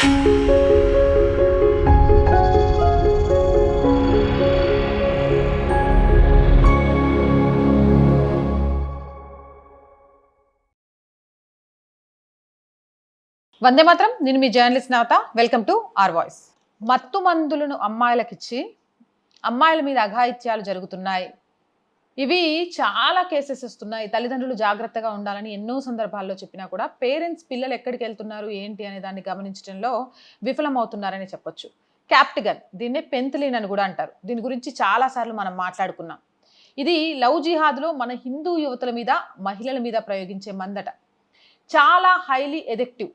వందే మాత్రం. నేను మీ journalist Navata. Welcome to R voice. మత్తు మందులను అమ్మాయిలకిచ్చి అమ్మాయిల మీద అఘాయిత్యాలు జరుగుతున్నాయి. ఇవి చాలా కేసెస్ వస్తున్నాయి. తల్లిదండ్రులు జాగ్రత్తగా ఉండాలని ఎన్నో సందర్భాల్లో చెప్పినా కూడా పేరెంట్స్ పిల్లలు ఎక్కడికి వెళ్తున్నారు ఏంటి అనే దాన్ని గమనించడంలో విఫలమవుతున్నారని చెప్పొచ్చు. క్యాప్టిగన్, దీన్నే పెంతలిన్ అని కూడా అంటారు. దీని గురించి చాలాసార్లు మనం మాట్లాడుకున్నాం. ఇది లవ్ జిహాద్లో మన హిందూ యువతుల మీద, మహిళల మీద ప్రయోగించే మందట. చాలా హైలీ ఎడిక్టివ్.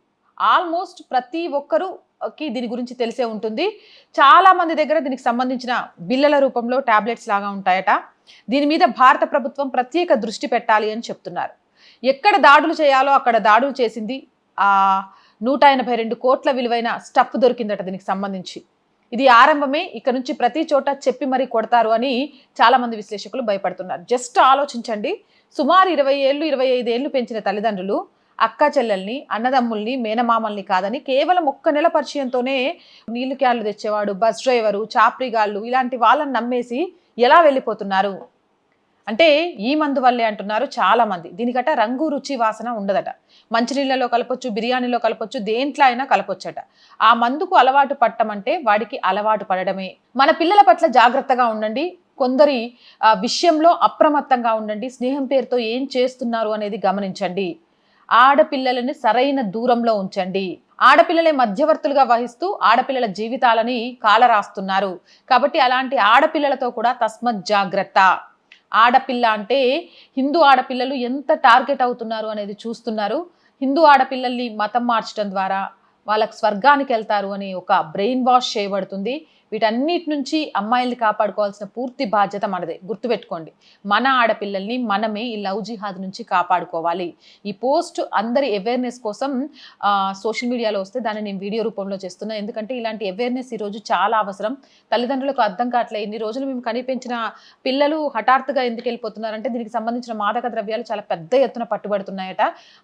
ఆల్మోస్ట్ ప్రతి ఒక్కరుకి దీని గురించి తెలిసే ఉంటుంది. చాలా మంది దగ్గర దీనికి సంబంధించిన బిల్లల రూపంలో టాబ్లెట్స్ లాగా ఉంటాయట. దీని మీద భారత ప్రభుత్వం ప్రత్యేక దృష్టి పెట్టాలి అని చెప్తున్నారు. ఎక్కడ దాడులు చేయాలో అక్కడ దాడులు చేసింది. 182 కోట్ల విలువైన స్టఫ్ దొరికిందట దీనికి సంబంధించి. ఇది ఆరంభమే, ఇక నుంచి ప్రతి చోట చెప్పి మరీ కొడతారు అని చాలా మంది విశ్లేషకులు భయపడుతున్నారు. జస్ట్ ఆలోచించండి, సుమారు 20 ఏళ్ళు 25 ఏళ్ళు పెంచిన తల్లిదండ్రులు అక్క చెల్లెల్ని, అన్నదమ్ముల్ని, మేనమామల్ని కాదని కేవలం ఒక్క నెల పరిచయంతోనే నీళ్లు క్యాన్లు తెచ్చేవాడు, బస్ డ్రైవరు, చాప్రిగాళ్ళు ఇలాంటి వాళ్ళని నమ్మేసి ఎలా వెళ్ళిపోతున్నారు అంటే ఈ మందు వల్లే అంటున్నారు చాలా మంది. దీనికట రంగు, రుచి, వాసన ఉండదట. మంచినీళ్ళలో కలపొచ్చు, బిర్యానీలో కలపొచ్చు, దేంట్లో అయినా కలపొచ్చట. ఆ మందుకు అలవాటు పట్టమంటే వాడికి అలవాటు పడడమే. మన పిల్లల పట్ల జాగ్రత్తగా ఉండండి. కొందరి విషయంలో అప్రమత్తంగా ఉండండి. స్నేహం పేరుతో ఏం చేస్తున్నారు అనేది గమనించండి. ఆడపిల్లలని సరైన దూరంలో ఉంచండి. ఆడపిల్లలే మధ్యవర్తులుగా వహిస్తూ ఆడపిల్లల జీవితాలని కాలరాస్తున్నారు. కాబట్టి అలాంటి ఆడపిల్లలతో కూడా తస్మత్ జాగ్రత్త. ఆడపిల్ల అంటే హిందూ ఆడపిల్లలు ఎంత టార్గెట్ అవుతున్నారు అనేది చూస్తున్నారు. హిందూ ఆడపిల్లల్ని మతం మార్చడం ద్వారా వాళ్ళకి స్వర్గానికి వెళ్తారు అని ఒక బ్రెయిన్ వాష్ చేయబడుతుంది. వీటన్నిటి నుంచి అమ్మాయిల్ని కాపాడుకోవాల్సిన పూర్తి బాధ్యత మనదే. గుర్తుపెట్టుకోండి, మన ఆడపిల్లల్ని మనమే ఈ లవ్ జిహాద్ నుంచి కాపాడుకోవాలి. ఈ పోస్ట్ అందరి అవేర్నెస్ కోసం సోషల్ మీడియాలో వస్తే దాన్ని నేను వీడియో రూపంలో చేస్తున్నా. ఎందుకంటే ఇలాంటి అవేర్నెస్ ఈరోజు చాలా అవసరం. తల్లిదండ్రులకు అర్థం కావట్లేదు. ఇన్ని రోజులు మేము కనిపించిన పిల్లలు హఠాత్తుగా ఎందుకు వెళ్ళిపోతున్నారంటే దీనికి సంబంధించిన మాదక ద్రవ్యాలు చాలా పెద్ద ఎత్తున పట్టుబడుతున్నాయట.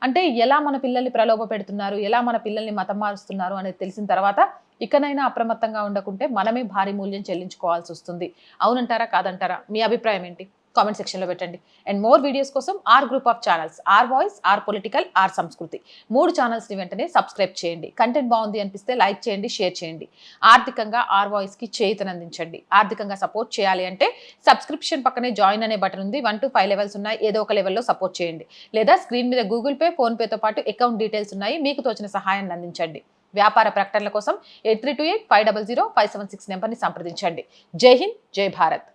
అంటే ఎలా మన పిల్లల్ని ప్రలోభ పెడుతున్నారు, ఎలా మన పిల్లల్ని మతం మారుస్తున్నారు అనేది తెలిసిన తర్వాత ఇకనైనా అప్రమత్తంగా ఉండకుంటే మనమే భారీ మూల్యం చెల్లించుకోవాల్సి వస్తుంది. అవునంటారా కాదంటారా? మీ అభిప్రాయం ఏంటి? కామెంట్ సెక్షన్లో పెట్టండి. అండ్ మోర్ వీడియోస్ కోసం or group of channels, or voice, or political, or సంస్కృతి 3 ఛానల్స్ని వెంటనే సబ్స్క్రైబ్ చేయండి. కంటెంట్ బాగుంది అనిపిస్తే లైక్ చేయండి, షేర్ చేయండి. ఆర్థికంగా ఆర్ వాయిస్కి చేయూతనందించండి. ఆర్థికంగా సపోర్ట్ చేయాలి అంటే సబ్స్క్రిప్షన్ పక్కనే జాయిన్ అనే బటన్ ఉంది. 1 to 5 లెవెల్స్ ఉన్నాయి. ఏదో ఒక లెవెల్లో సపోర్ట్ చేయండి. లేదా స్క్రీన్ మీద గూగుల్ పే, ఫోన్పేతో పాటు అకౌంట్ డీటెయిల్స్ ఉన్నాయి. మీకు తోచిన సహాయాన్ని అందించండి. వ్యాపార ప్రకటనల కోసం 8328 500 576 నెంబర్ని సంప్రదించండి. జై హింద్, జై భారత్.